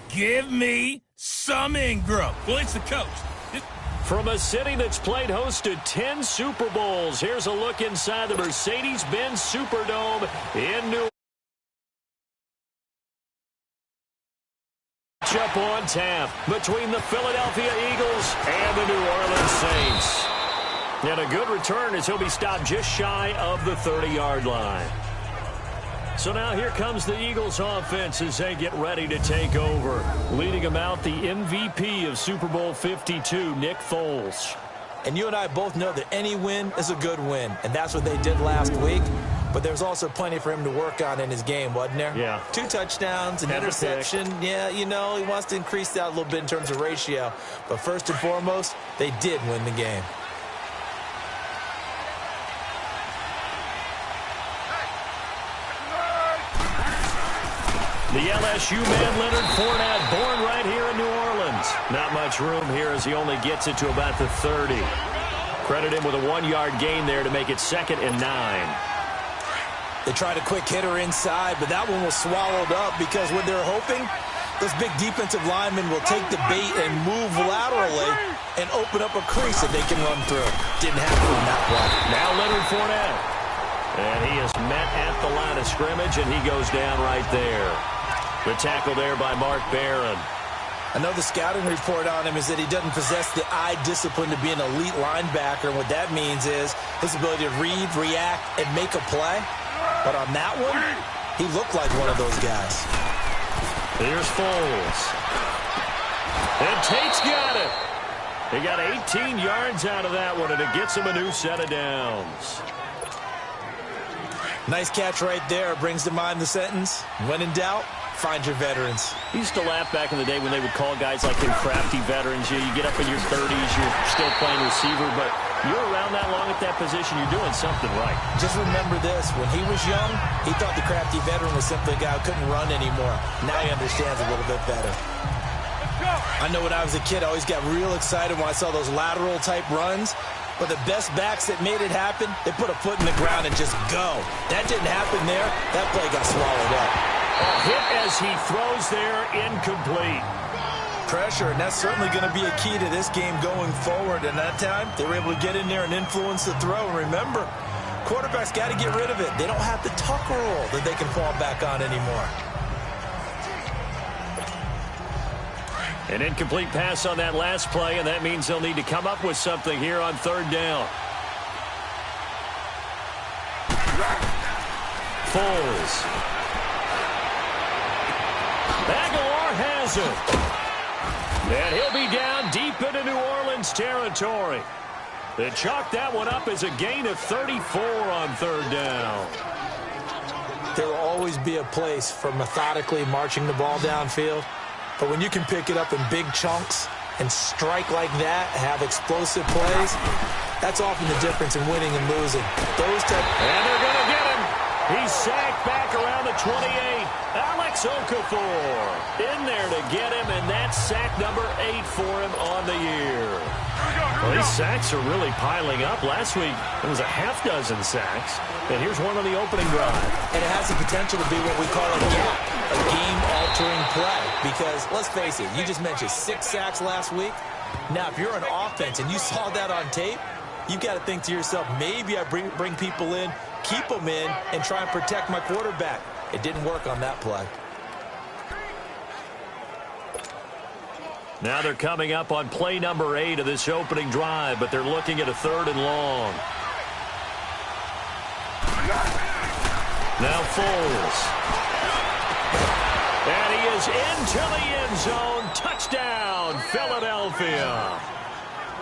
Give me some Ingram. Well, it's the coach. From a city that's played host to 10 Super Bowls, here's a look inside the Mercedes-Benz Superdome in New Orleans. Up on tap between the Philadelphia Eagles and the New Orleans Saints. And a good return as he'll be stopped just shy of the 30-yard line. So now here comes the Eagles offense as they get ready to take over. Leading them out, the MVP of Super Bowl 52, Nick Foles. And you and I both know that any win is a good win, and that's what they did last week. But there's also plenty for him to work on in his game, wasn't there? Yeah. 2 touchdowns, an interception. Yeah, you know, he wants to increase that a little bit in terms of ratio. But first and foremost, they did win the game. The LSU man, Leonard Fournette, born right here in New Orleans. Not much room here as he only gets it to about the 30. Credit him with a 1-yard gain there to make it 2nd and 9. They tried a quick hitter inside, but that one was swallowed up because what they're hoping, those big defensive linemen will take the bait and move laterally and open up a crease that they can run through. Didn't happen on that play. Now Leonard Fournette. And he is met at the line of scrimmage, and he goes down right there. The tackle there by Mark Barron. I know the scouting report on him is that he doesn't possess the eye discipline to be an elite linebacker. And what that means is his ability to read, react, and make a play. But on that one, he looked like one of those guys. Here's Foles. And Tate's got it. He got 18 yards out of that one, and it gets him a new set of downs. Nice catch right there. Brings to mind the sentence, when in doubt, find your veterans. I used to laugh back in the day when they would call guys like him crafty veterans. You get up in your 30s, you're still playing receiver, but you're around that long at that position, you're doing something right. Just remember this. When he was young, he thought the crafty veteran was simply a guy who couldn't run anymore. Now he understands a little bit better. I know when I was a kid, I always got real excited when I saw those lateral-type runs. But the best backs that made it happen, they put a foot in the ground and just go. That didn't happen there. That play got swallowed up. A hit as he throws there, incomplete. Pressure, and that's certainly going to be a key to this game going forward. And that time, they were able to get in there and influence the throw. And remember, quarterbacks got to get rid of it. They don't have the tuck rule that they can fall back on anymore. An incomplete pass on that last play, and that means they'll need to come up with something here on 3rd down. Foles. Aguilar has it. And he'll be down deep into New Orleans territory. They chalked that one up as a gain of 34 on 3rd down. There will always be a place for methodically marching the ball downfield. But when you can pick it up in big chunks and strike like that, have explosive plays, that's often the difference in winning and losing. And they're going to get him. He's sacked back around the 28. Alex Okafor in there to get him, and that's sack number 8 for him on the year. Well, these sacks are really piling up. Last week, it was a half dozen sacks. And here's one on the opening drive. And it has the potential to be what we call a gap, a game-altering play. Because, let's face it, you just mentioned 6 sacks last week. Now, if you're an offense and you saw that on tape, you've got to think to yourself, maybe I bring people in, keep them in, and try and protect my quarterback. It didn't work on that play. Now they're coming up on play number 8 of this opening drive, but they're looking at a 3rd and long. Now Foles. And he is into the end zone. Touchdown, Philadelphia.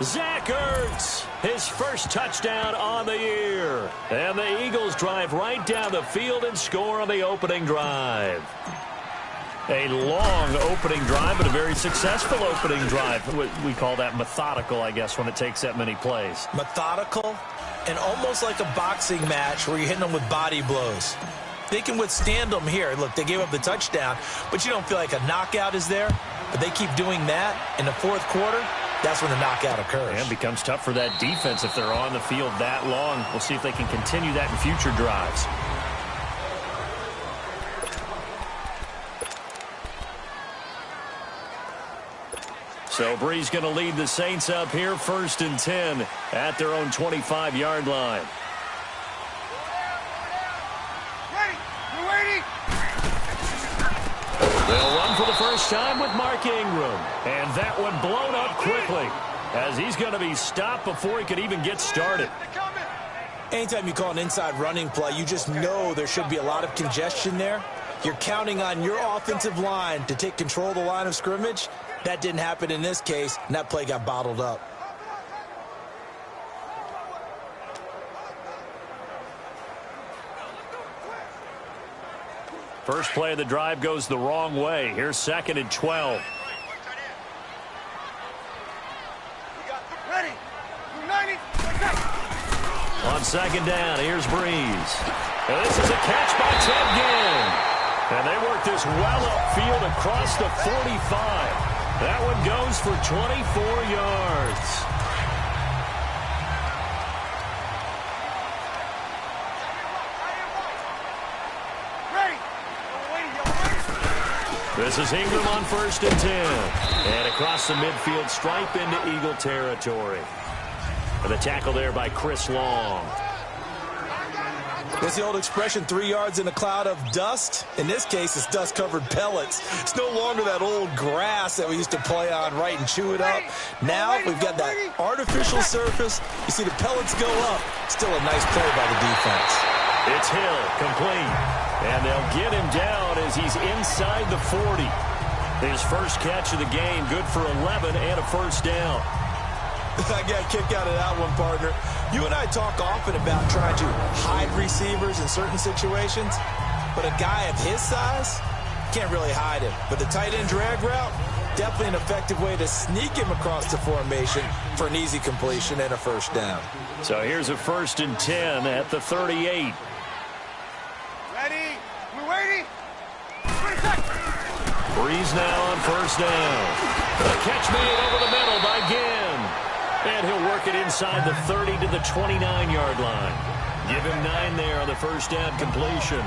Zach Ertz, his first touchdown on the year. And the Eagles drive right down the field and score on the opening drive. A long opening drive, but a very successful opening drive. We call that methodical, I guess, when it takes that many plays. Methodical and almost like a boxing match where you're hitting them with body blows. They can withstand them here. Look, they gave up the touchdown, but you don't feel like a knockout is there. But they keep doing that in the 4th quarter. That's when the knockout occurs. And it becomes tough for that defense if they're on the field that long. We'll see if they can continue that in future drives. So Brees going to lead the Saints up here 1st and 10 at their own 25-yard line. They'll run for the first time with Mark Ingram. And that one blown up quickly as he's going to be stopped before he could even get started. Anytime you call an inside running play, you just know there should be a lot of congestion there. You're counting on your offensive line to take control of the line of scrimmage. That didn't happen in this case, and that play got bottled up. First play of the drive goes the wrong way. Here's 2nd and 12. On 2nd down, here's Brees. And this is a catch by Ted Ginn. And they work this well upfield across the 45. That one goes for 24 yards. This is Ingram on 1st and 10. And across the midfield stripe into Eagle territory. And the tackle there by Chris Long. There's the old expression, 3 yards in a cloud of dust. In this case, it's dust-covered pellets. It's no longer that old grass that we used to play on, right, and chew it up. Now we've got that artificial surface. You see the pellets go up. Still a nice play by the defense. It's Hill, complete. And they'll get him down as he's inside the 40. His first catch of the game, good for 11 and a first down. I got a kick out of that one, partner. You and I talk often about trying to hide receivers in certain situations, but a guy of his size can't really hide him. But the tight end drag route, definitely an effective way to sneak him across the formation for an easy completion and a first down. So here's a 1st and 10 at the 38. Ready? We're waiting. 20 seconds. Brees now on 1st down. A catch made over the middle by Ginn. And he'll work it inside the 30 to the 29-yard line. Give him 9 there on the first down completion.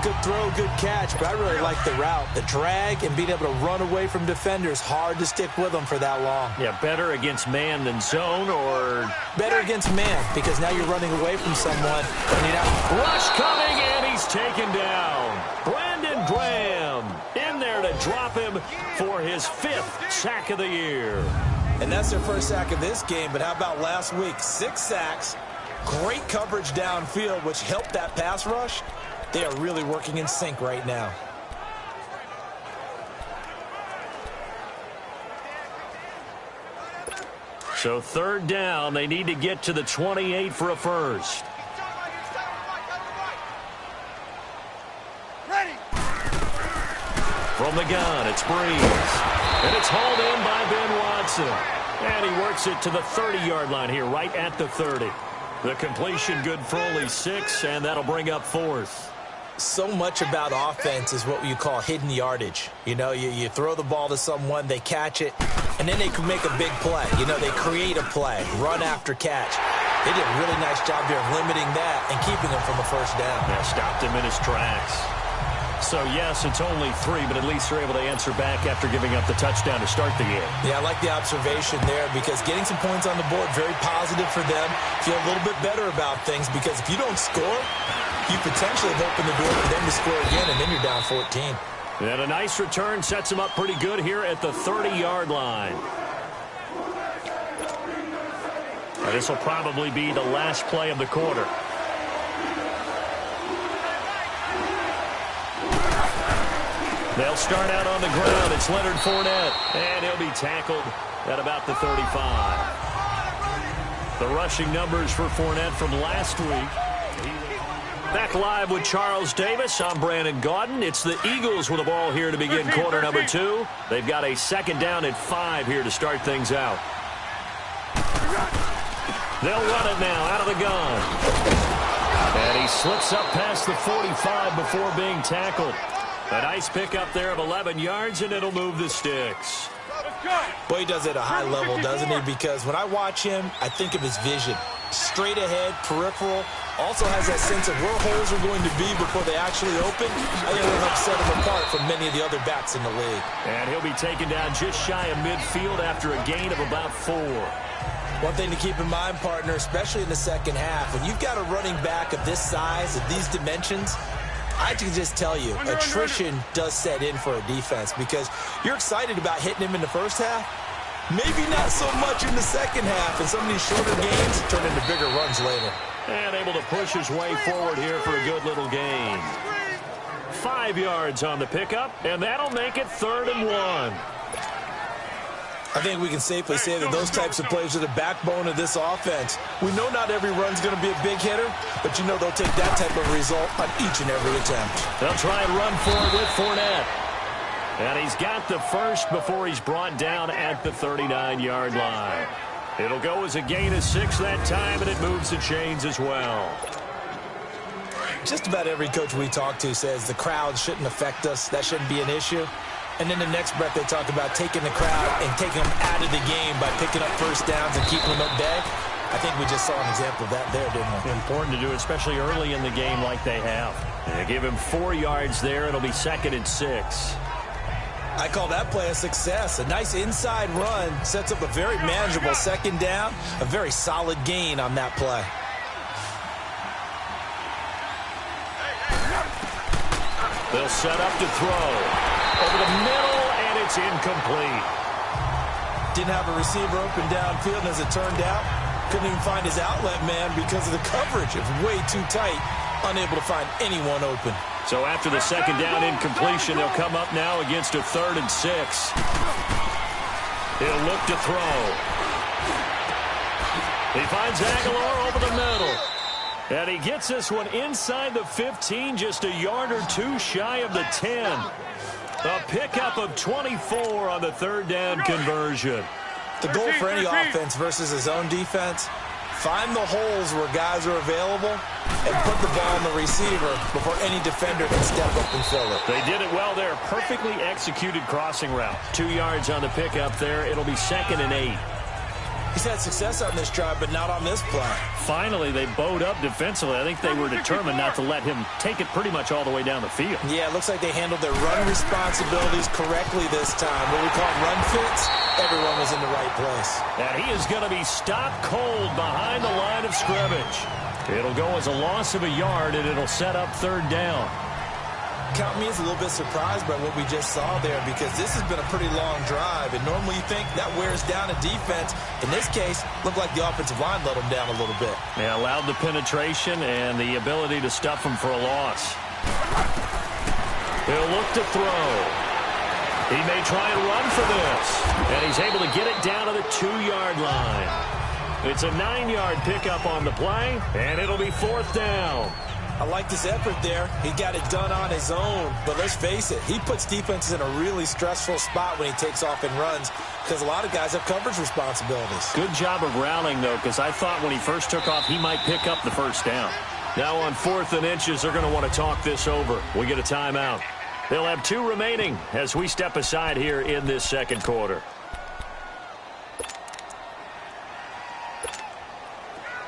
Good throw, good catch, but I really like the route. The drag and being able to run away from defenders, hard to stick with them for that long. Yeah, better against man than zone, or better against man, because now you're running away from someone. Rush coming, and he's taken down. Brandon Graham in there to drop him for his 5th sack of the year. And that's their first sack of this game, but how about last week? 6 sacks, great coverage downfield, which helped that pass rush. They are really working in sync right now. So 3rd down, they need to get to the 28 for a first. Ready. From the gun, it's Brees. And it's hauled in by Ben Watson. And he works it to the 30-yard line here, right at the 30. The completion good for only 6, and that'll bring up 4th. So much about offense is what you call hidden yardage. You know, you throw the ball to someone, they catch it, and then they can make a big play. You know, they create a play, run after catch. They did a really nice job there of limiting that and keeping him from a first down. Yeah, stopped him in his tracks. So, yes, it's only 3, but at least they're able to answer back after giving up the touchdown to start the game. Yeah, I like the observation there because getting some points on the board, very positive for them. Feel a little bit better about things because if you don't score, you potentially have opened the door for them to score again, and then you're down 14. And a nice return sets them up pretty good here at the 30-yard line. Now, this will probably be the last play of the quarter. They'll start out on the ground. It's Leonard Fournette, and he'll be tackled at about the 35. The rushing numbers for Fournette from last week. Back live with Charles Davis. I'm Brandon Gaudin. It's the Eagles with the ball here to begin quarter number 2. They've got a 2nd down at 5 here to start things out. They'll run it now out of the gun. And he slips up past the 45 before being tackled. A nice pickup there of 11 yards, and it'll move the sticks. Boy, he does it at a high level, doesn't he? Because when I watch him, I think of his vision. Straight ahead, peripheral, also has that sense of where holes are going to be before they actually open. I think it'll help set him apart from many of the other backs in the league. And he'll be taken down just shy of midfield after a gain of about 4. One thing to keep in mind, partner, especially in the second half, when you've got a running back of this size, of these dimensions, I can just tell you, attrition does set in for a defense because you're excited about hitting him in the first half. Maybe not so much in the second half, and some of these shorter gains turn into bigger runs later. And able to push his way forward here for a good little gain. 5 yards on the pickup, and that'll make it 3rd and 1. I think we can safely say that those types of plays are the backbone of this offense. We know not every run's going to be a big hitter, but you know they'll take that type of result on each and every attempt. They'll try and run forward with Fournette. And he's got the first before he's brought down at the 39-yard line. It'll go as a gain of 6 that time, and it moves the chains as well. Just about every coach we talk to says the crowd shouldn't affect us. That shouldn't be an issue. And then the next breath they talk about taking the crowd and taking them out of the game by picking up first downs and keeping them at bay. I think we just saw an example of that there, didn't we? Important to do, especially early in the game like they have. They give him 4 yards there. It'll be 2nd and 6. I call that play a success. A nice inside run sets up a very manageable second down, a very solid gain on that play. They'll set up to throw. Over the middle, and it's incomplete. Didn't have a receiver open downfield, and as it turned out, couldn't even find his outlet man because of the coverage. It was way too tight, unable to find anyone open. So after the second down incompletion, they'll come up now against a 3rd and 6. He'll look to throw. He finds Aguilar over the middle. And he gets this one inside the 15, just a yard or 2 shy of the 10. A pickup of 24 on the 3rd down conversion. The goal for any offense versus his own defense, find the holes where guys are available and put the ball on the receiver before any defender can step up and fill it. They did it well there. Perfectly executed crossing route. 2 yards on the pickup there. It'll be 2nd and 8. He's had success on this drive, but not on this play. Finally, they bowed up defensively. I think they were determined not to let him take it pretty much all the way down the field. Yeah, it looks like they handled their run responsibilities correctly this time. What we call run fits, everyone was in the right place. And he is going to be stopped cold behind the line of scrimmage. It'll go as a loss of a yard, and it'll set up 3rd down. Count me as a little bit surprised by what we just saw there because this has been a pretty long drive, and normally you think that wears down a defense. In this case, looked like the offensive line let them down a little bit. They allowed the penetration and the ability to stuff them for a loss. He'll look to throw. He may try and run for this, and he's able to get it down to the 2-yard line. It's a 9-yard pickup on the play, and it'll be 4th down. I like his effort there. He got it done on his own. But let's face it, he puts defenses in a really stressful spot when he takes off and runs because a lot of guys have coverage responsibilities. Good job of rallying, though, because I thought when he first took off, he might pick up the first down. Now on 4th and inches, they're going to want to talk this over. We get a timeout. They'll have 2 remaining as we step aside here in this second quarter.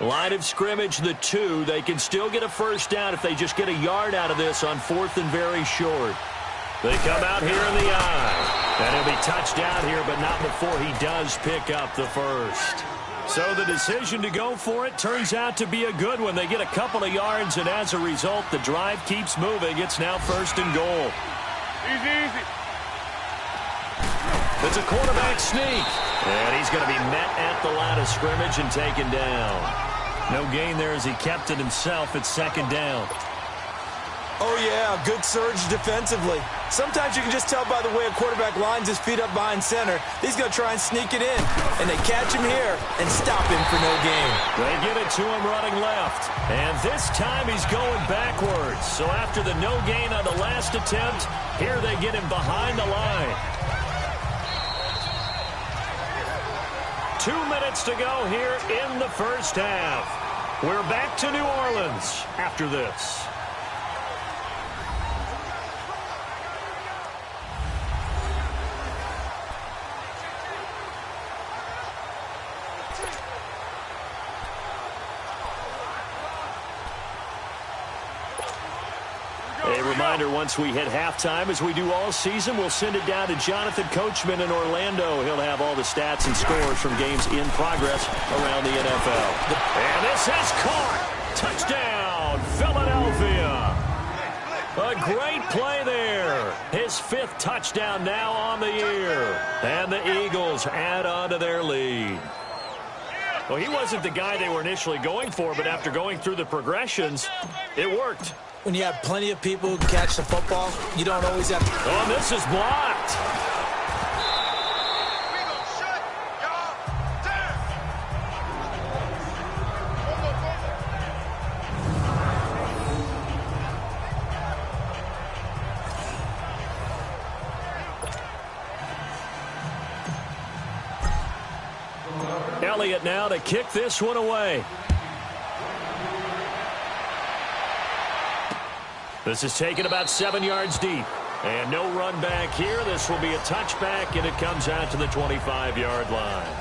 Line of scrimmage, the 2. They can still get a first down if they just get a yard out of this on 4th and very short. They come out here in the eye. And he'll be touched down here, but not before he does pick up the first. So the decision to go for it turns out to be a good one. They get a couple of yards, and as a result, the drive keeps moving. It's now 1st and goal. Easy. It's a quarterback sneak. And he's going to be met at the line of scrimmage and taken down. No gain there as he kept it himself. It's 2nd down. Oh, yeah, good surge defensively. Sometimes you can just tell by the way a quarterback lines his feet up behind center. He's going to try and sneak it in. And they catch him here and stop him for no gain. They get it to him running left. And this time he's going backwards. So after the no gain on the last attempt, here they get him behind the line. 2 minutes to go here in the first half. We're back to New Orleans after this. reminder, once we hit halftime, as we do all season, we'll send it down to Jonathan Coachman in Orlando. He'll have all the stats and scores from games in progress around the NFL. And this is caught. Touchdown, Philadelphia. A great play there. His 5th touchdown now on the year. And the Eagles add on to their lead. Well, he wasn't the guy they were initially going for, but after going through the progressions, it worked. When you have plenty of people who can catch the football, you don't always have to... Oh, this is blocked. Elliott now to kick this one away. This is taken about 7 yards deep. And no run back here. This will be a touchback, and it comes out to the 25-yard line.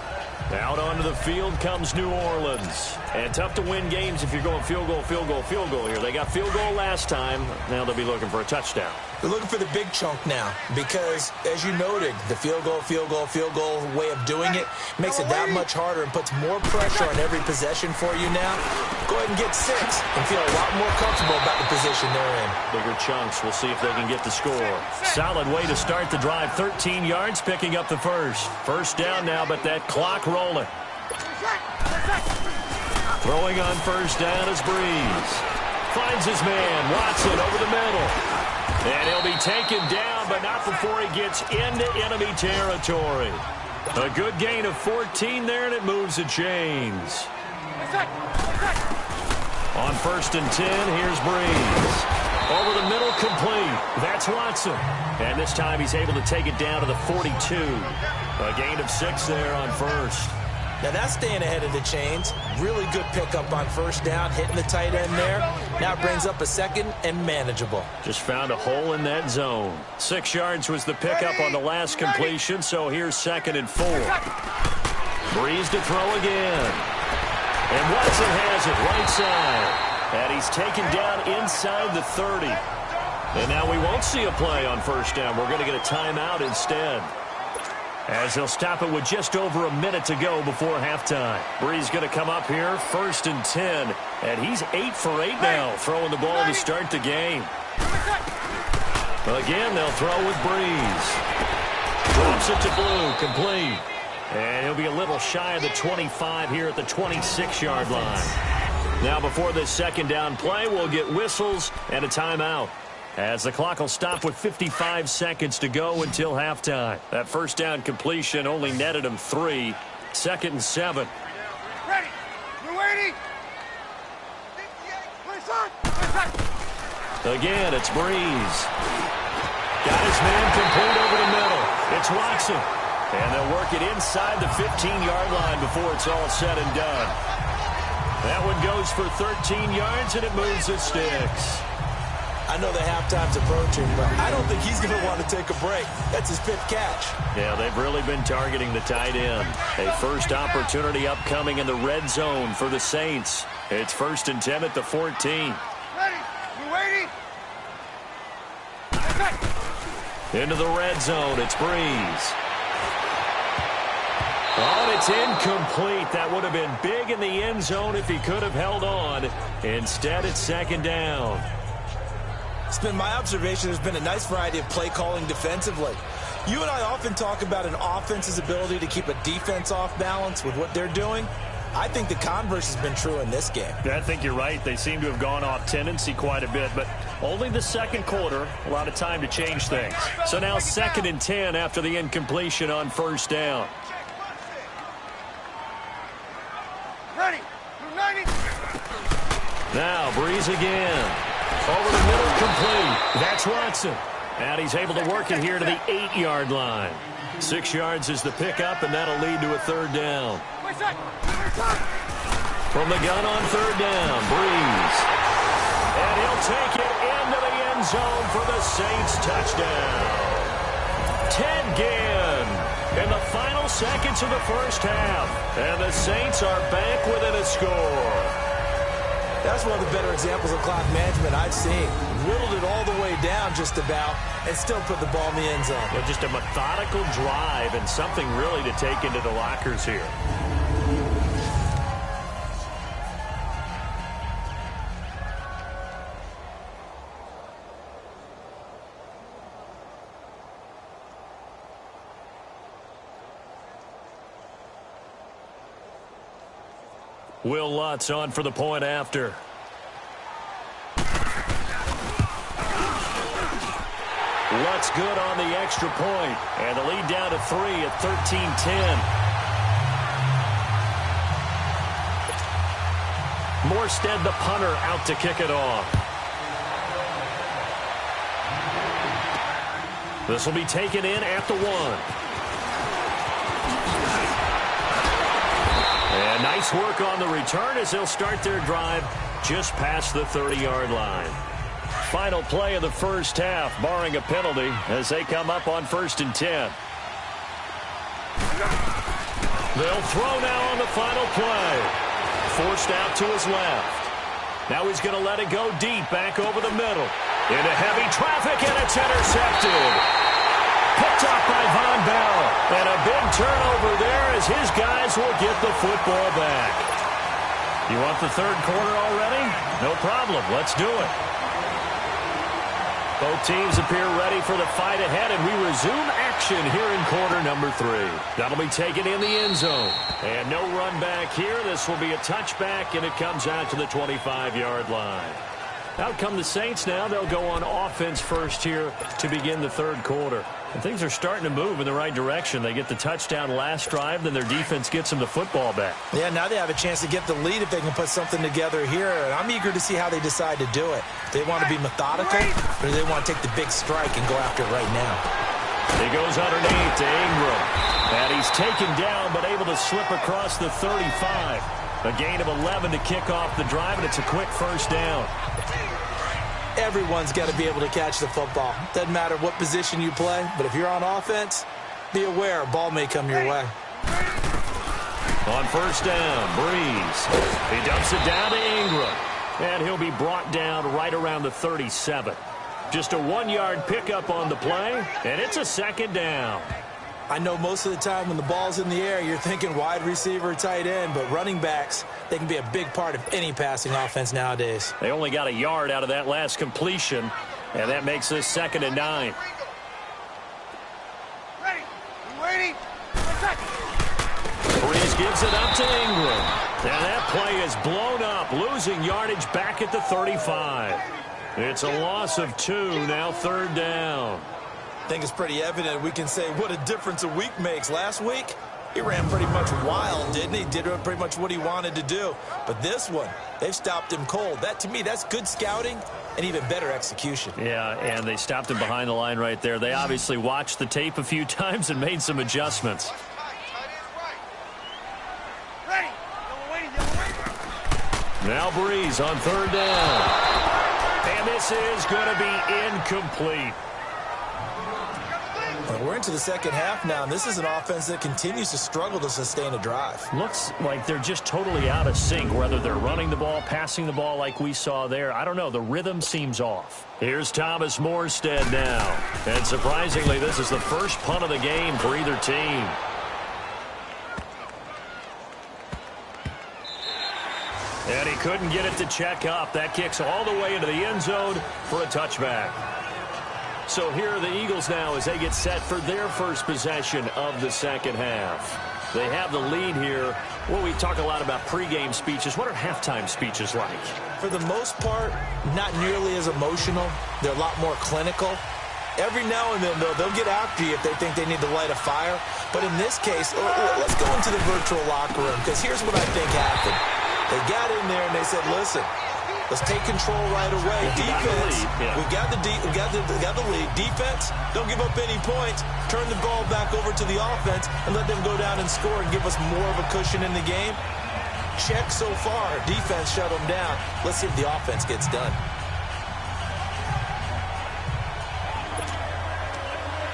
Out onto the field comes New Orleans. And tough to win games if you're going field goal, field goal, field goal here. They got field goal last time. Now they'll be looking for a touchdown. They're looking for the big chunk now because, as you noted, the field goal way of doing it makes it that much harder and puts more pressure on every possession for you now. Go ahead and get 6 and feel a lot more comfortable about the position they're in. Bigger chunks. We'll see if they can get the score. Solid way to start the drive. 13 yards, picking up the first. First down now, but that clock rolling. Throwing on first down is Breeze. Finds his man, Watson, over the middle. And he'll be taken down, but not before he gets into enemy territory. A good gain of 14 there, and it moves the chains. On first and 10, here's Breeze. Over the middle, complete. That's Watson. And this time he's able to take it down to the 42. A gain of 6 there on first. Now that's staying ahead of the chains. Really good pickup on first down, hitting the tight end there. Now it brings up a second and manageable. Just found a hole in that zone. 6 yards was the pickup on the last completion, so here's 2nd and 4. Breeze to throw again. And Watson has it right side. And he's taken down inside the 30. And now we won't see a play on first down. We're going to get a timeout instead, as they'll stop it with just over a minute to go before halftime. Breeze going to come up here, 1st and 10. And he's 8 for 8 now, throwing the ball to start the game. Again, they'll throw with Breeze. Drops it to Blue, complete. And he'll be a little shy of the 25 here at the 26-yard line. Now before this second down play, we'll get whistles and a timeout, as the clock will stop with 55 seconds to go until halftime. That first down completion only netted him 3. 2nd and 7. Ready. We're waiting. Again, it's Breeze. Got his man complete over the middle. It's Watson. And they'll work it inside the 15-yard line before it's all said and done. That one goes for 13 yards, and it moves the sticks. I know the halftime's approaching, but I don't think he's going to want to take a break. That's his 5th catch. Yeah, they've really been targeting the tight end. A first opportunity upcoming in the red zone for the Saints. It's 1st and 10 at the 14. Ready. We're waiting. Into the red zone, it's Breeze. Oh, and it's incomplete. That would have been big in the end zone if he could have held on. Instead, it's 2nd down. It's been my observation there's been a nice variety of play calling defensively. You and I often talk about an offense's ability to keep a defense off balance with what they're doing. I think the converse has been true in this game. I think you're right. They seem to have gone off tendency quite a bit, but only the second quarter. A lot of time to change things. So now 2nd and 10 after the incompletion on first down. Ready. We're 90. Now Breeze again. Over the middle, complete. That's Watson. And he's able to work it here to the 8-yard line. 6 yards is the pickup, and that'll lead to a 3rd down. From the gun on 3rd down, Breeze. And he'll take it into the end zone for the Saints touchdown. Ted Ginn in the final seconds of the first half. And the Saints are back within a score. That's one of the better examples of clock management I've seen. Whittled it all the way down just about and still put the ball in the end zone. Well, just a methodical drive and something really to take into the lockers here. Will Lutz on for the point after. Lutz good on the extra point. And the lead down to 3 at 13-10. Morstead, the punter, out to kick it off. This will be taken in at the 1. And nice work on the return as they'll start their drive just past the 30-yard line. Final play of the first half, barring a penalty, as they come up on 1st and 10. They'll throw now on the final play. Forced out to his left. Now he's going to let it go deep, back over the middle. Into heavy traffic, and it's intercepted. Picked off by Von Bell. And a big turnover there as his guys will get the football back. You want the third quarter already? No problem. Let's do it. Both teams appear ready for the fight ahead, and we resume action here in quarter number 3. That'll be taken in the end zone. And no run back here. This will be a touchback, and it comes out to the 25-yard line. Out come the Saints now. They'll go on offense first here to begin the third quarter. And things are starting to move in the right direction. They get the touchdown last drive, then their defense gets them the football back. Yeah, now they have a chance to get the lead if they can put something together here. And I'm eager to see how they decide to do it. They want to be methodical, or do they want to take the big strike and go after it right now? He goes underneath to Ingram. And he's taken down, but able to slip across the 35. A gain of 11 to kick off the drive, and it's a quick first down. Everyone's got to be able to catch the football. Doesn't matter what position you play, but if you're on offense, be aware a ball may come your way. On first down, Breeze. He dumps it down to Ingram. And he'll be brought down right around the 37. Just a 1-yard pickup on the play, and it's a second down. I know most of the time when the ball's in the air, you're thinking wide receiver, tight end, but running backs, they can be a big part of any passing offense nowadays. They only got a yard out of that last completion, and that makes this 2nd and 9. Ready? You waiting? Breeze gives it up to Ingram. And that play is blown up, losing yardage back at the 35. It's a loss of 2, now 3rd down. I think it's pretty evident we can say what a difference a week makes. Last week, he ran pretty much wild, didn't he? Did pretty much what he wanted to do. But this one, they've stopped him cold. That, to me, that's good scouting and even better execution. Yeah, and they stopped him behind the line right there. They obviously watched the tape a few times and made some adjustments. Ready? Now Breeze on 3rd down. And this is going to be incomplete. We're into the second half now, and this is an offense that continues to struggle to sustain a drive. Looks like they're just totally out of sync, whether they're running the ball, passing the ball like we saw there. I don't know. The rhythm seems off. Here's Thomas Morstead now. And surprisingly, this is the first punt of the game for either team. And he couldn't get it to check up. That kicks all the way into the end zone for a touchback. So here are the Eagles now as they get set for their first possession of the second half. They have the lead here. Well, we talk a lot about pregame speeches. What are halftime speeches like? For the most part, not nearly as emotional. They're a lot more clinical. Every now and then, though, they'll get after you if they think they need to light a fire. But in this case, let's go into the virtual locker room, because here's what I think happened. They got in there and they said, listen, let's take control right away. Defense, we got the lead. Defense, don't give up any points. Turn the ball back over to the offense and let them go down and score and give us more of a cushion in the game. Check so far. Defense shut them down. Let's see if the offense gets done.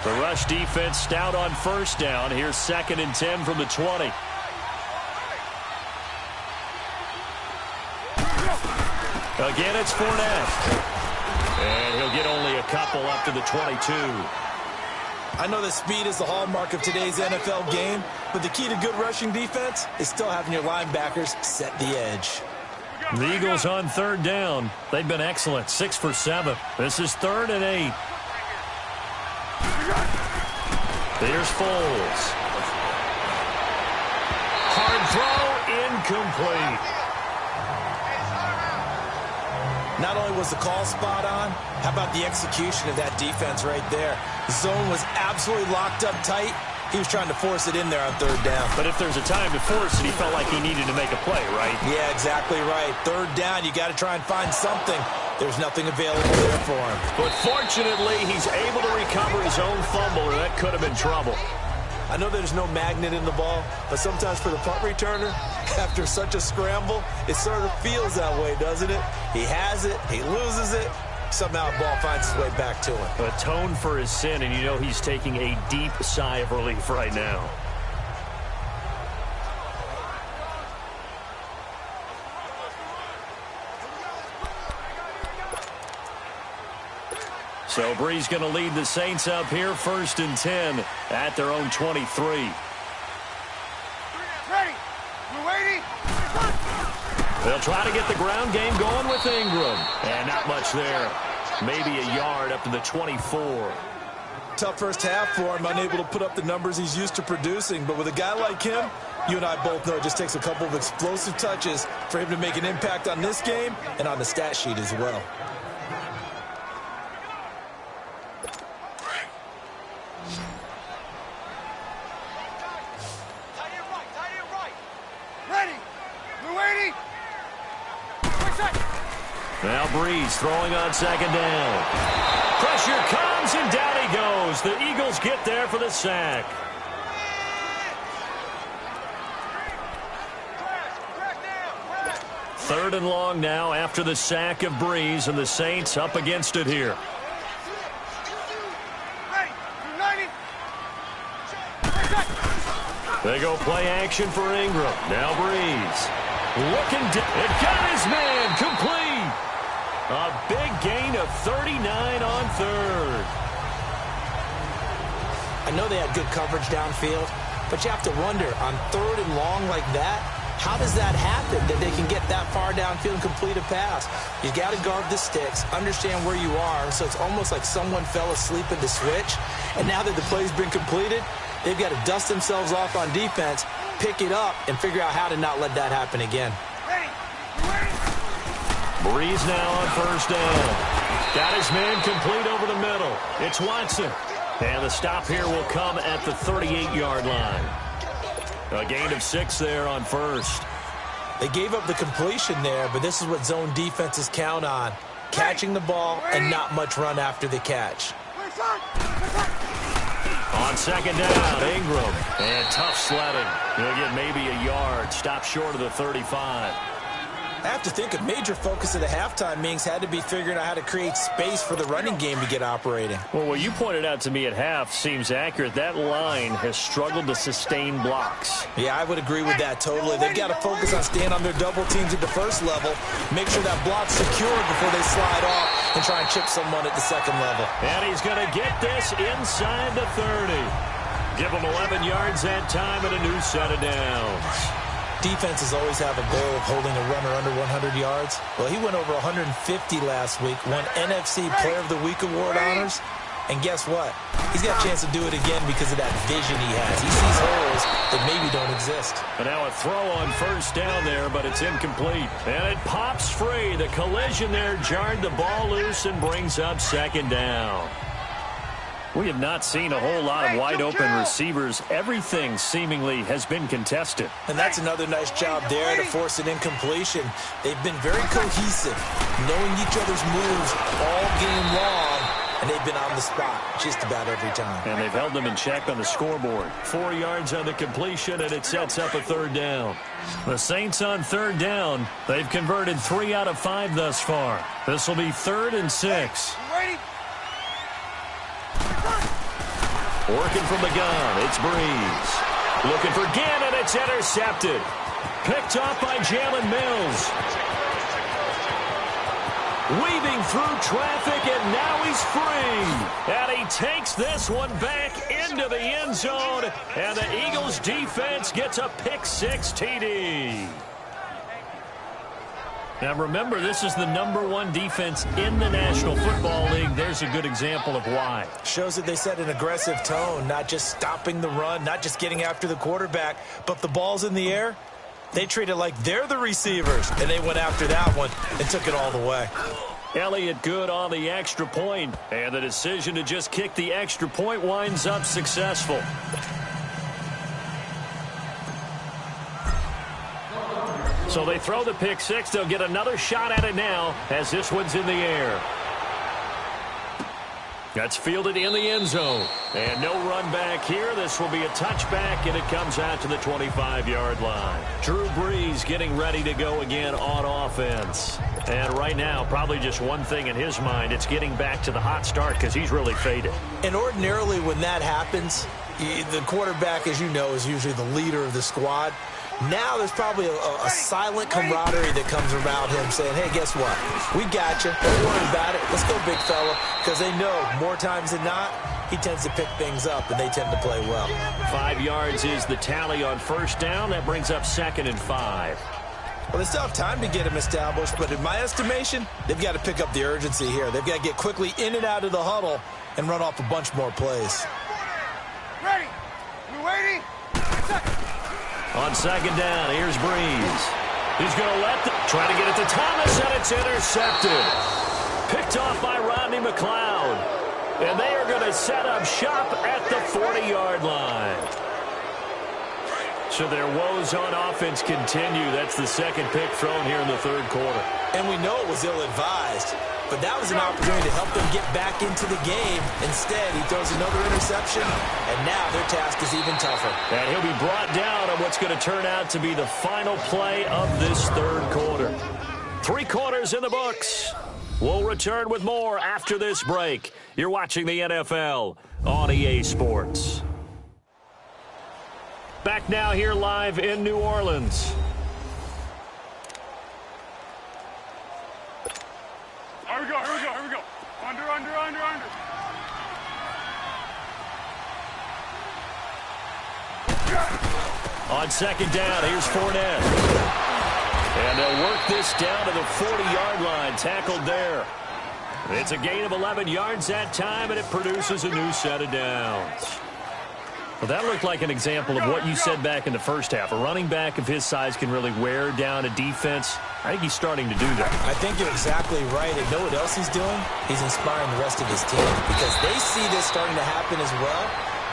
The rush defense stout on first down. Here's 2nd and 10 from the 20. Again, it's Fournette. And he'll get only a couple up to the 22. I know that speed is the hallmark of today's NFL game, but the key to good rushing defense is still having your linebackers set the edge. The Eagles on third down. They've been excellent, 6 for 7. This is 3rd and 8. Here's Foles. Hard throw, incomplete. Not only was the call spot on, how about the execution of that defense right there? The zone was absolutely locked up tight. He was trying to force it in there on third down. But if there's a time to force it, he felt like he needed to make a play, right? Yeah, exactly right. Third down, you got to try and find something. There's nothing available there for him. But fortunately, he's able to recover his own fumble, or that could have been trouble. I know there's no magnet in the ball, but sometimes for the punt returner, after such a scramble, it sort of feels that way, doesn't it? He has it, he loses it, somehow the ball finds its way back to him. Atone for his sin, and you know he's taking a deep sigh of relief right now. So Brees going to lead the Saints up here, 1st and 10 at their own 23. Ready. You waiting? They'll try to get the ground game going with Ingram. And not much there. Maybe a yard up to the 24. Tough first half for him, unable to put up the numbers he's used to producing. But with a guy like him, you and I both know it just takes a couple of explosive touches for him to make an impact on this game and on the stat sheet as well. Now Brees throwing on 2nd down. Pressure comes, and down he goes. The Eagles get there for the sack. Third and long now after the sack of Brees, and the Saints up against it here. They go play action for Ingram. Now Brees. Looking down. It got his man complete. A big gain of 39 on 3rd. I know they had good coverage downfield, but you have to wonder, on 3rd and long like that, how does that happen, that they can get that far downfield and complete a pass? You got to guard the sticks, understand where you are, so it's almost like someone fell asleep in the switch, and now that the play's been completed, they've got to dust themselves off on defense, pick it up, and figure out how to not let that happen again. Brees now on 1st down. Got his man complete over the middle. It's Watson. And the stop here will come at the 38-yard line. A gain of 6 there on 1st. They gave up the completion there, but this is what zone defenses count on. Catching the ball and not much run after the catch. On 2nd down, Ingram. And tough sledding. He'll get maybe a yard. Stop short of the 35. I have to think a major focus of the halftime meetings had to be figuring out how to create space for the running game to get operating. Well, what you pointed out to me at half seems accurate. That line has struggled to sustain blocks. Yeah, I would agree with that totally. They've got to focus on staying on their double teams at the first level, make sure that block's secured before they slide off and try and chip someone at the second level. And he's going to get this inside the 30. Give him 11 yards that time and a new set of downs. Defenses always have a goal of holding a runner under 100 yards. Well, he went over 150 last week, won NFC Player of the Week award honors. And guess what? He's got a chance to do it again because of that vision he has. He sees holes that maybe don't exist. And now a throw on 1st down there, but it's incomplete. And it pops free. The collision there jarred the ball loose and brings up 2nd down. We have not seen a whole lot of wide-open receivers. Everything seemingly has been contested. And that's another nice job there to force an incompletion. They've been very cohesive, knowing each other's moves all game long, and they've been on the spot just about every time. And they've held them in check on the scoreboard. 4 yards on the completion, and it sets up a 3rd down. The Saints on 3rd down. They've converted 3 out of 5 thus far. This will be 3rd and 6. Working from the gun, it's Brees. Looking for Gannon, it's intercepted. Picked off by Jalen Mills. Weaving through traffic, and now he's free. And he takes this one back into the end zone, and the Eagles defense gets a pick-6 TD. Now remember, this is the #1 defense in the National Football League. There's a good example of why. Shows that they set an aggressive tone, not just stopping the run, not just getting after the quarterback, but the ball's in the air. They treat it like they're the receivers, and they went after that one and took it all the way. Elliott good on the extra point, and the decision to just kick the extra point winds up successful. So they throw the pick-6. They'll get another shot at it now as this one's in the air. That's fielded in the end zone. And no run back here. This will be a touchback, and it comes out to the 25-yard line. Drew Brees getting ready to go again on offense. And right now, probably just one thing in his mind. It's getting back to the hot start because he's really faded. And ordinarily when that happens, the quarterback, as you know, is usually the leader of the squad. Now there's probably a silent camaraderie that comes around him saying, hey, guess what? We got you. Don't worry about it. Let's go, big fella. Because they know more times than not, he tends to pick things up, and they tend to play well. 5 yards is the tally on first down. That brings up 2nd and 5. Well, they still have time to get him established, but in my estimation, they've got to pick up the urgency here. They've got to get quickly in and out of the huddle and run off a bunch more plays. Ready. We waiting? On 2nd down, here's Brees. He's going to try to get it to Thomas, and it's intercepted. Picked off by Rodney McLeod. And they are going to set up shop at the 40-yard line. So their woes on offense continue. That's the second pick thrown here in the third quarter. And we know it was ill-advised, but that was an opportunity to help them get back into the game. Instead, he throws another interception, and now their task is even tougher. And he'll be brought down on what's going to turn out to be the final play of this third quarter. 3 quarters in the books. We'll return with more after this break. You're watching the NFL on EA Sports. Back now here live in New Orleans. Here we go. Under. On 2nd down, here's Fournette. And they'll work this down to the 40-yard line, tackled there. It's a gain of 11 yards that time, and it produces a new set of downs. Well, that looked like an example of what you said back in the first half. A running back of his size can really wear down a defense. I think he's starting to do that. I think you're exactly right. And know what else he's doing? He's inspiring the rest of his team because they see this starting to happen as well.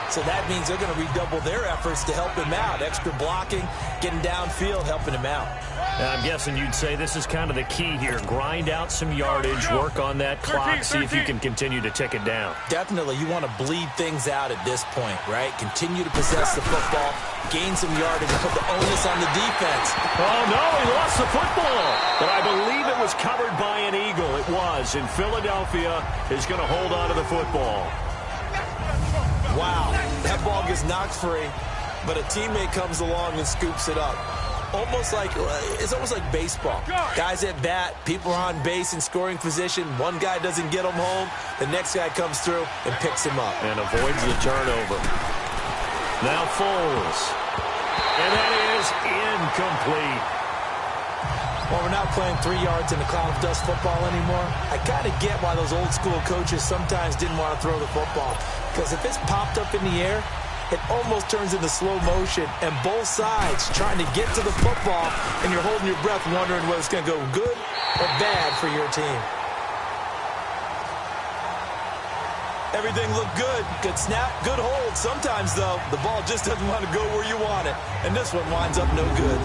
So that means they're going to redouble their efforts to help him out. Extra blocking, getting downfield, helping him out. I'm guessing you'd say this is kind of the key here. Grind out some yardage, work on that clock, see if you can continue to tick it down. Definitely. You want to bleed things out at this point, right? Continue to possess the football, gain some yardage, and put the onus on the defense. Oh, no, he lost the football. But I believe it was covered by an Eagle. It was. And Philadelphia is going to hold on to the football. Wow. That ball gets knocked free, but a teammate comes along and scoops it up. It's almost like baseball. Guys at bat, people are on base in scoring position. One guy doesn't get him home. The next guy comes through and picks him up. And avoids the turnover. Now Foles. And that is incomplete. Well, we're not playing 3 yards in a cloud of dust football anymore. I kind of get why those old school coaches sometimes didn't want to throw the football. Because if it's popped up in the air, it almost turns into slow motion, and both sides trying to get to the football, and you're holding your breath wondering whether it's going to go good or bad for your team. Everything looked good. Good snap, good hold. Sometimes, though, the ball just doesn't want to go where you want it, and this one winds up no good.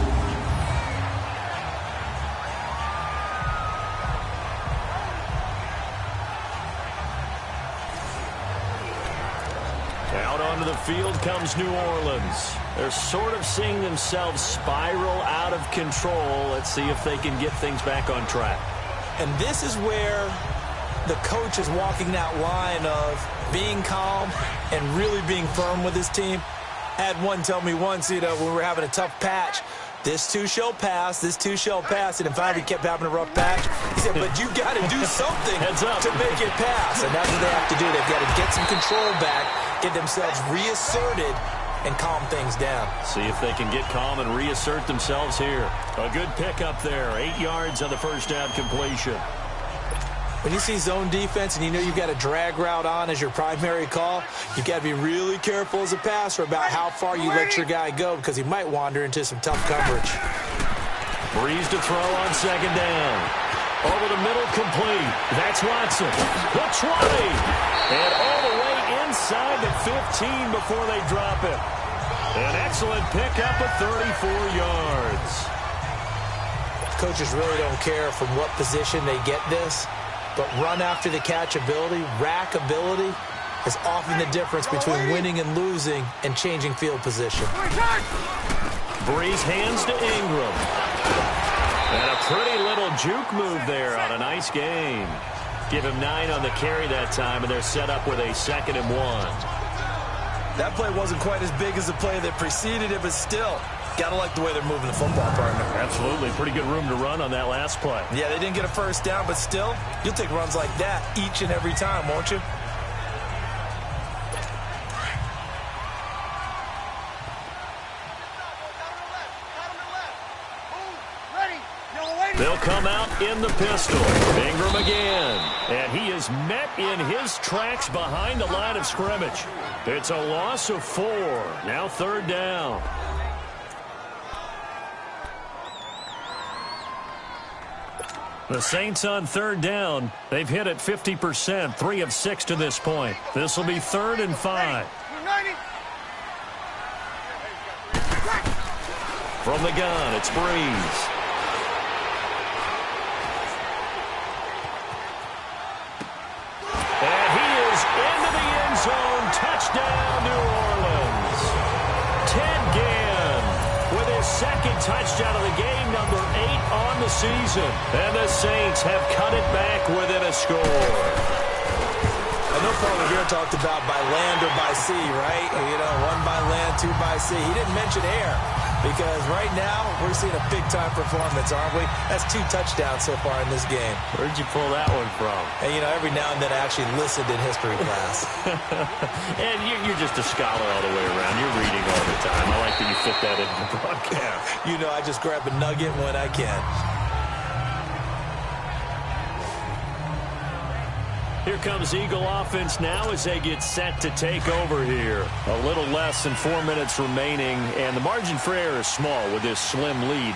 Out onto the field comes New Orleans. They're sort of seeing themselves spiral out of control. Let's see if they can get things back on track. And this is where the coach is walking that line of being calm and really being firm with his team. I had one tell me once, when we were having a tough patch, This too shall pass. This too shall pass. And if I kept having a rough patch, he said, but you got to do something to make it pass. And that's what they have to do. They've got to get some control back, get themselves reasserted, and calm things down. See if they can get calm and reassert themselves here. A good pickup there. 8 yards on the first down completion. When you see zone defense and you know you've got a drag route on as your primary call, you've got to be really careful as a passer about how far you let your guy go because he might wander into some tough coverage. Breeze to throw on second down. Over the middle, complete. That's Watson. The 20. And all the way inside the 15 before they drop it. An excellent pickup of 34 yards. Coaches really don't care from what position they get this. But run after the catch ability, rack ability, is often the difference between winning and losing and changing field position. Breeze hands to Ingram. And a pretty little juke move there on a nice gain. Give him 9 on the carry that time, and they're set up with a 2nd and 1. That play wasn't quite as big as the play that preceded it, but still, got to like the way they're moving the football, partner. Absolutely. Pretty good room to run on that last play. Yeah, they didn't get a first down, but still, you'll take runs like that each and every time, won't you? They'll come out in the pistol. Ingram again. And he is met in his tracks behind the line of scrimmage. It's a loss of 4. Now 3rd down. The Saints on 3rd down. They've hit it 50%, 3 of 6 to this point. This will be 3rd and 5. From the gun, it's Breeze. And he is into the end zone. Touchdown, New Orleans. Ted Ginn with his 2nd touchdown of the game, number 8 on the season. And the Saints have cut it back within a score. I know Paul Revere talked about by land or by sea, right? You know, 1 by land, 2 by sea. He didn't mention air because right now we're seeing a big-time performance, aren't we? That's 2 touchdowns so far in this game. Where'd you pull that one from? And, you know, every now and then I actually listened in history class. And you're just a scholar all the way around. You're reading all the time. I like that you fit that into the broadcast. You know, I just grab a nugget when I can. Here comes Eagle offense now as they get set to take over here. A little less than 4 minutes remaining, and the margin for error is small with this slim lead.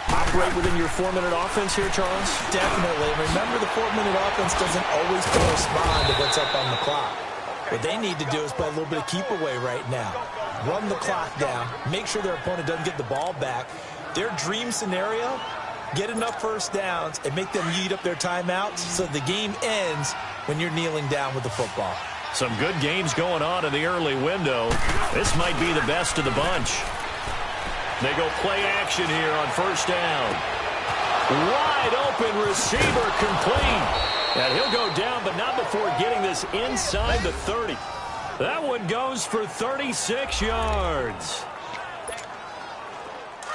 Operate within your 4-minute offense here, Charles? Definitely. Remember, the 4-minute offense doesn't always correspond to what's up on the clock. What they need to do is play a little bit of keep away right now. Run the clock down. Make sure their opponent doesn't get the ball back. Their dream scenario, get enough first downs and make them eat up their timeouts so the game ends when you're kneeling down with the football. Some good games going on in the early window. This might be the best of the bunch. They go play action here on first down. Wide open receiver complete. And he'll go down, but not before getting this inside the 30. That one goes for 36 yards.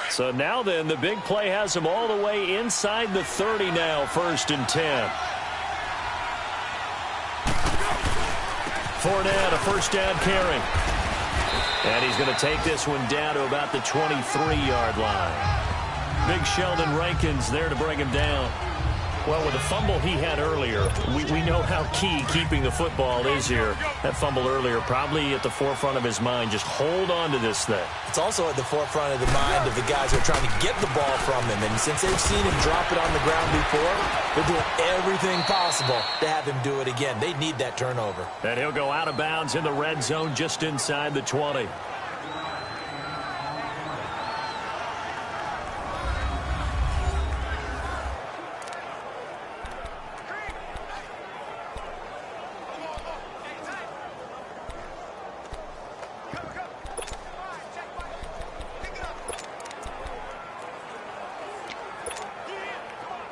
So now then, the big play has him all the way inside the 30 now, 1st and 10. Fournette, a first down carry. And he's going to take this one down to about the 23-yard line. Big Sheldon Rankins there to bring him down. Well, with the fumble he had earlier, we know how key keeping the football is here. That fumble earlier probably at the forefront of his mind. Just hold on to this thing. It's also at the forefront of the mind of the guys who are trying to get the ball from him. And since they've seen him drop it on the ground before, they're doing everything possible to have him do it again. They need that turnover. And he'll go out of bounds in the red zone just inside the 20.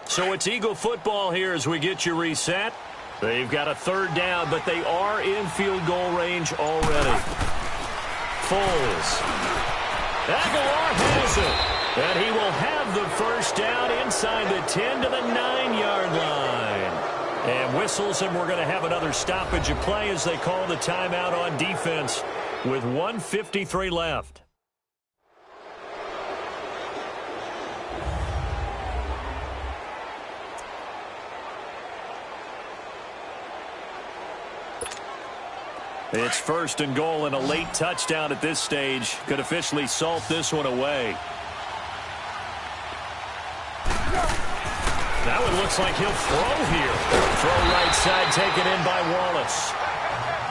So it's Eagle football here as we get you reset. They've got a 3rd down, but they are in field goal range already. Foles. Aguilar has it. And he will have the first down inside the 10 to the 9-yard line. And whistles, and we're going to have another stoppage of play as they call the timeout on defense with 1:53 left. It's first and goal, and a late touchdown at this stage could officially salt this one away. Now it looks like he'll throw here. Throw right side taken in by Wallace.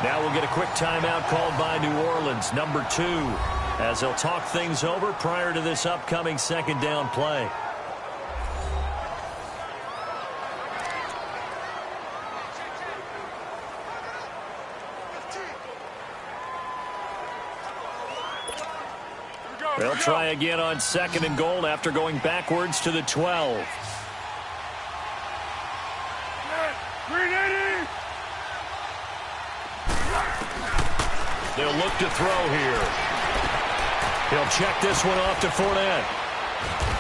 Now we'll get a quick timeout called by New Orleans, number 2, as they'll talk things over prior to this upcoming second down play. They'll try again on second and goal after going backwards to the 12. They'll look to throw here. He'll check this one off to Fournette.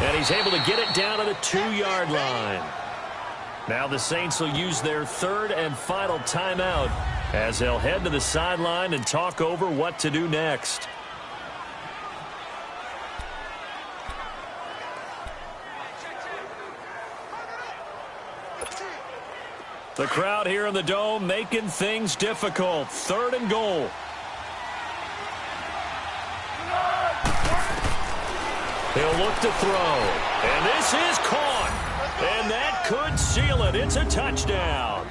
And he's able to get it down to the 2-yard line. Now the Saints will use their third and final timeout as they'll head to the sideline and talk over what to do next. The crowd here in the Dome making things difficult. Third and goal. He'll look to throw. And this is caught. And that could seal it. It's a touchdown.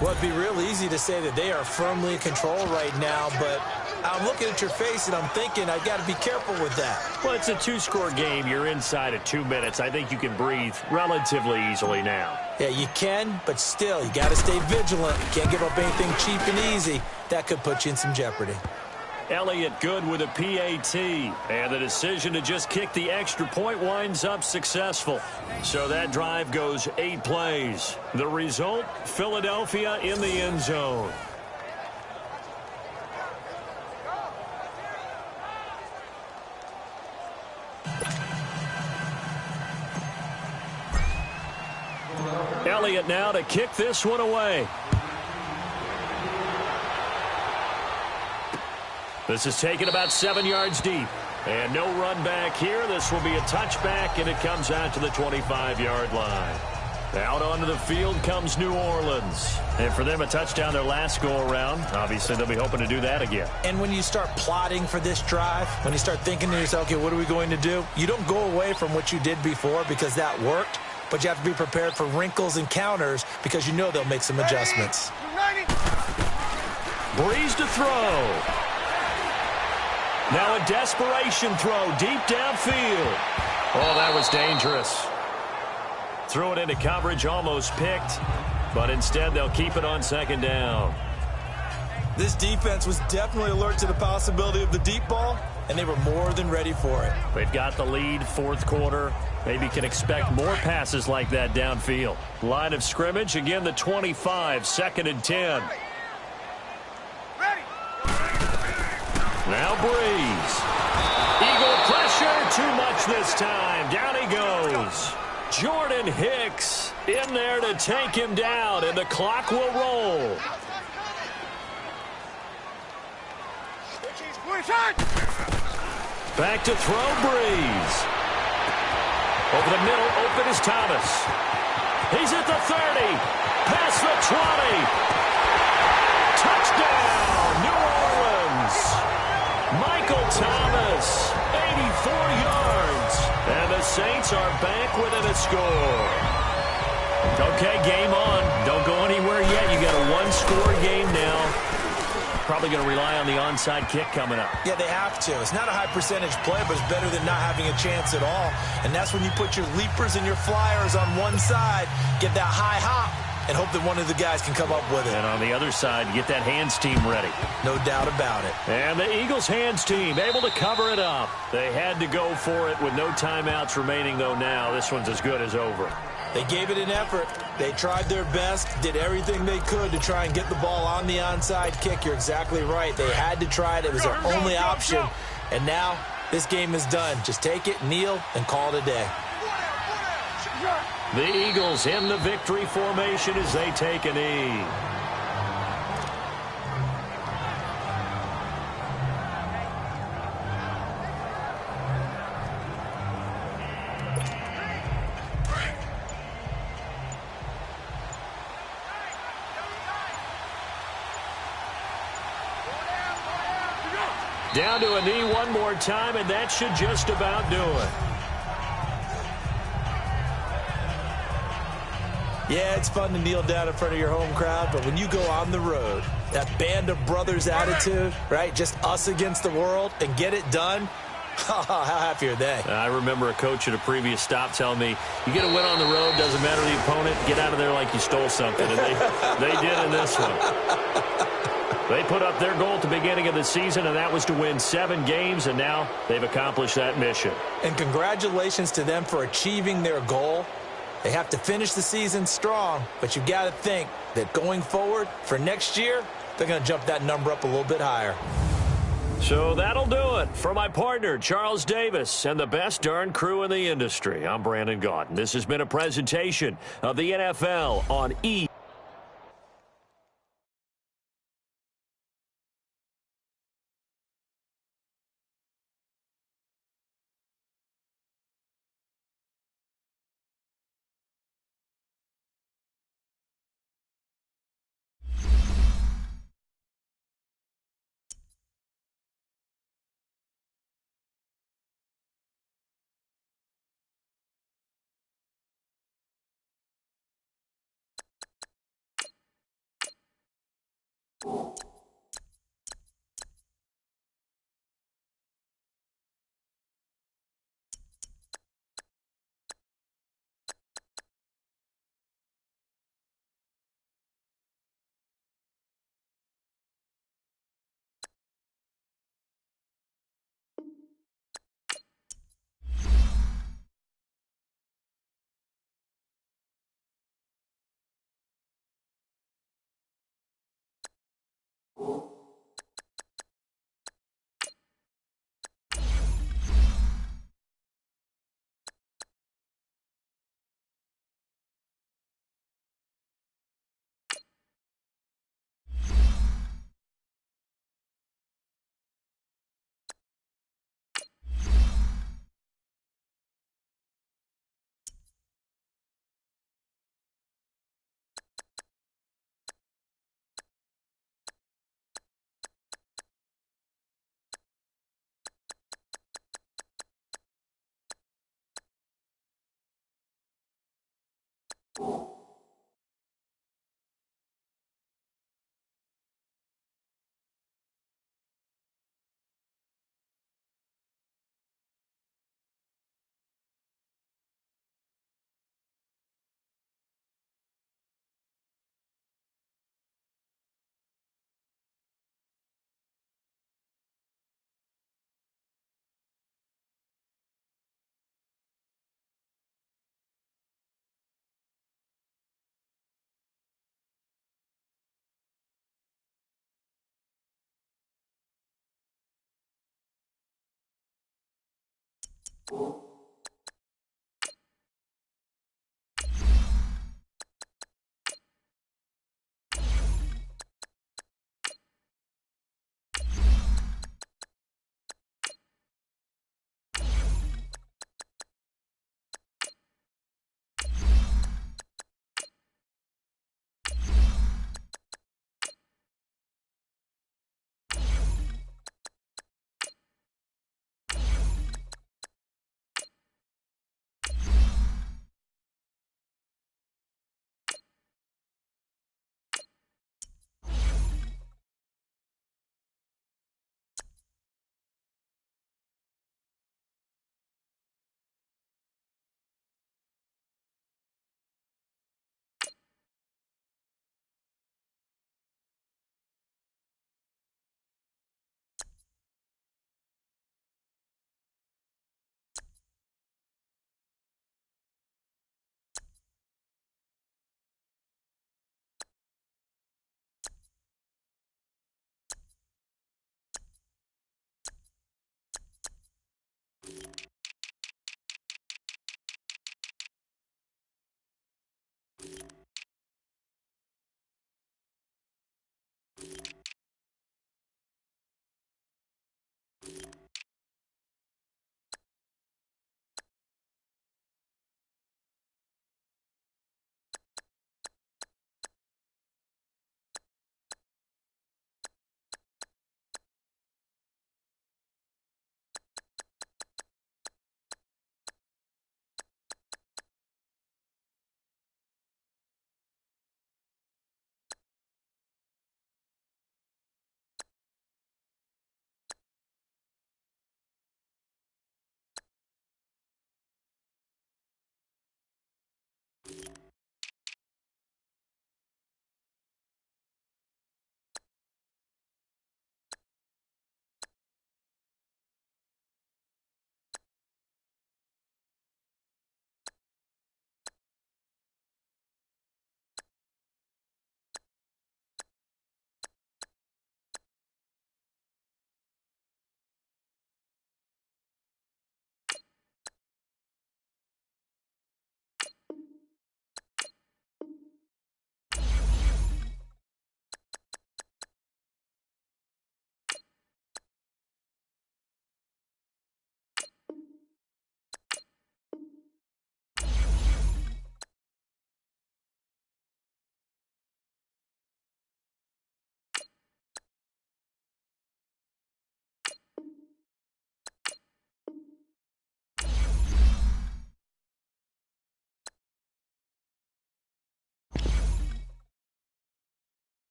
Well, it'd be real easy to say that they are firmly in control right now, but I'm looking at your face and I'm thinking I've got to be careful with that. Well, it's a 2-score game. You're inside of 2 minutes. I think you can breathe relatively easily now. Yeah, you can, but still, you got to stay vigilant. You can't give up anything cheap and easy. That could put you in some jeopardy. Elliott good with a PAT, and the decision to just kick the extra point winds up successful. So that drive goes 8 plays. The result, Philadelphia in the end zone. Elliott now to kick this one away. This is taken about 7 yards deep. And no run back here. This will be a touchback, and it comes out to the 25-yard line. Out onto the field comes New Orleans. And for them, a touchdown their last go-around. Obviously, they'll be hoping to do that again. And when you start plotting for this drive, when you start thinking to yourself, okay, what are we going to do? You don't go away from what you did before because that worked. But you have to be prepared for wrinkles and counters because you know they'll make some adjustments. Breeze to throw. Now a desperation throw deep downfield. Oh, that was dangerous. Threw it into coverage, almost picked. But instead, they'll keep it on second down. This defense was definitely alert to the possibility of the deep ball, and they were more than ready for it. They've got the lead, fourth quarter. Maybe can expect more passes like that downfield. Line of scrimmage, again the 25, second and 10. Now Breeze. Eagle pressure, too much this time. Down he goes. Jordan Hicks in there to take him down, and the clock will roll. Back to throw, Breeze. Over the middle, open is Thomas. He's at the 30. Past the 20. Touchdown, New Orleans. Michael Thomas, 84 yards. And the Saints are back within a score. Okay, game on. Don't go anywhere yet. You got a one-score game now. Probably going to rely on the onside kick coming up. Yeah, they have to. It's not a high-percentage play, but it's better than not having a chance at all. And that's when you put your leapers and your flyers on one side, get that high hop, and hope that one of the guys can come up with it. And on the other side, get that hands team ready. No doubt about it. And the Eagles hands team able to cover it up. They had to go for it with no timeouts remaining, though now. This one's as good as over. They gave it an effort. They tried their best, did everything they could to try and get the ball on the onside kick. You're exactly right. They had to try it. It was their only option. And now This game is done. Just take it, kneel, and call it a day. The Eagles in the victory formation as they take a knee. Down to a knee one more time, and that should just about do it. Yeah, it's fun to kneel down in front of your home crowd, but when you go on the road, that band of brothers attitude, right? Just us against the world and get it done. How happy are they? I remember a coach at a previous stop telling me, you get a win on the road, doesn't matter the opponent, get out of there like you stole something. And they did in this one. They put up their goal at the beginning of the season, and that was to win 7 games, and now they've accomplished that mission. And congratulations to them for achieving their goal. They have to finish the season strong, but you've got to think that going forward for next year, they're going to jump that number up a little bit higher. So that'll do it for my partner, Charles Davis, and the best darn crew in the industry. I'm Brandon Gaudin. This has been a presentation of the NFL on E!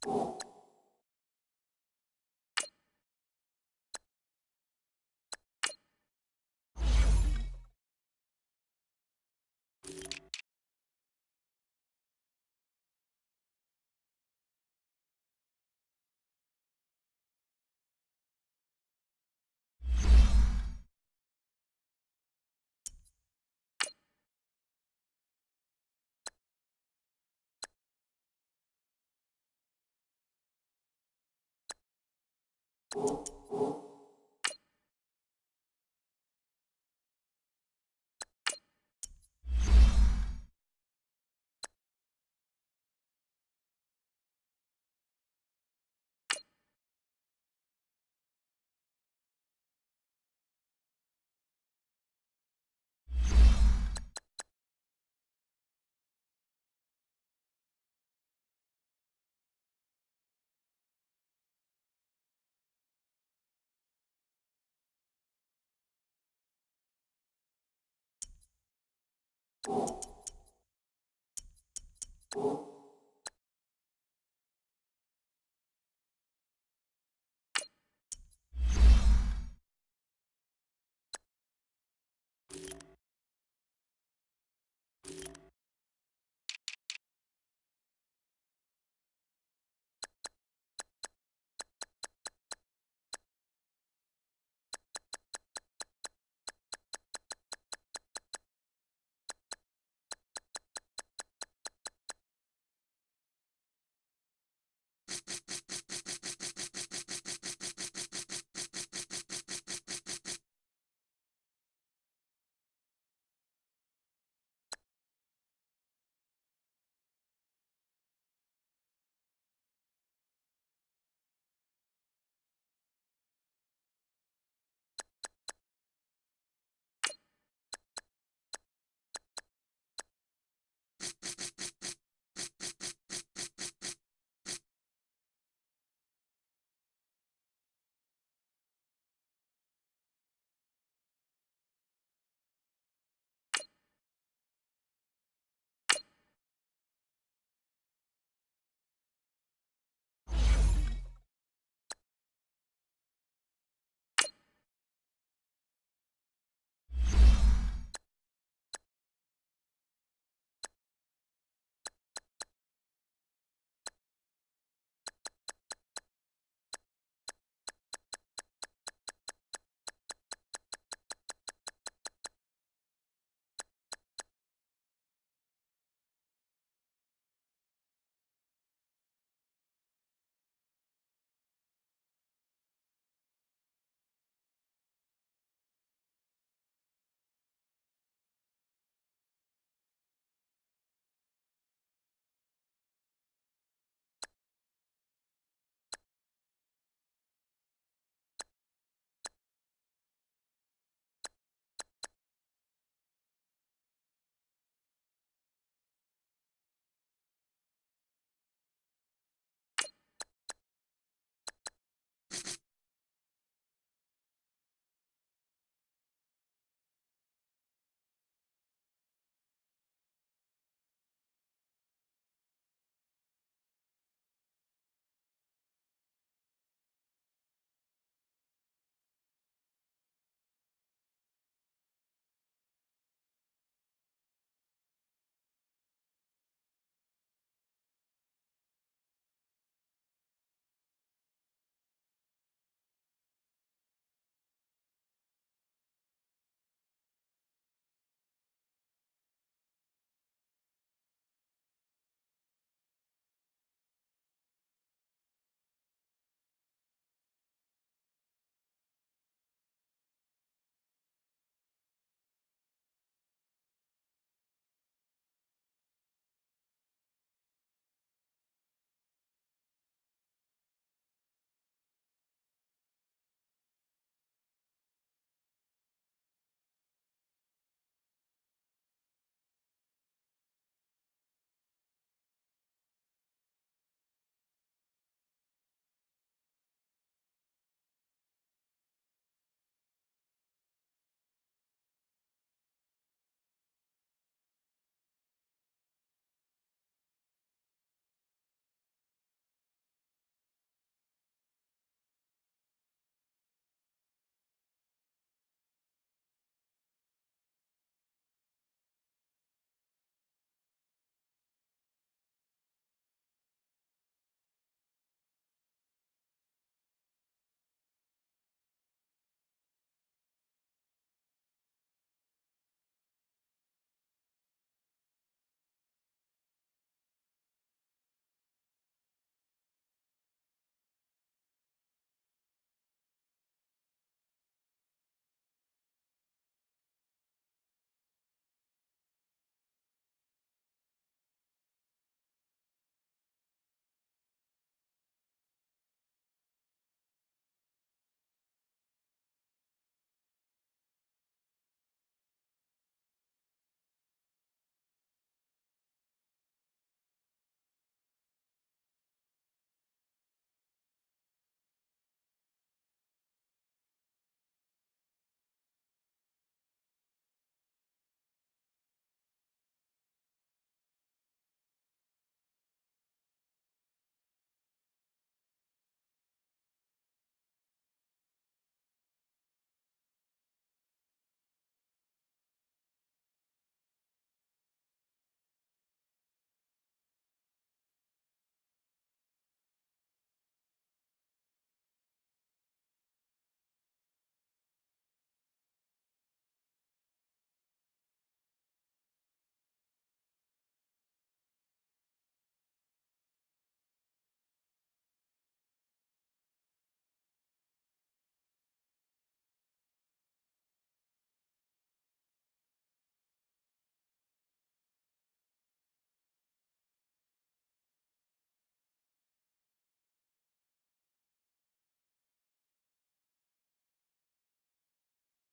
You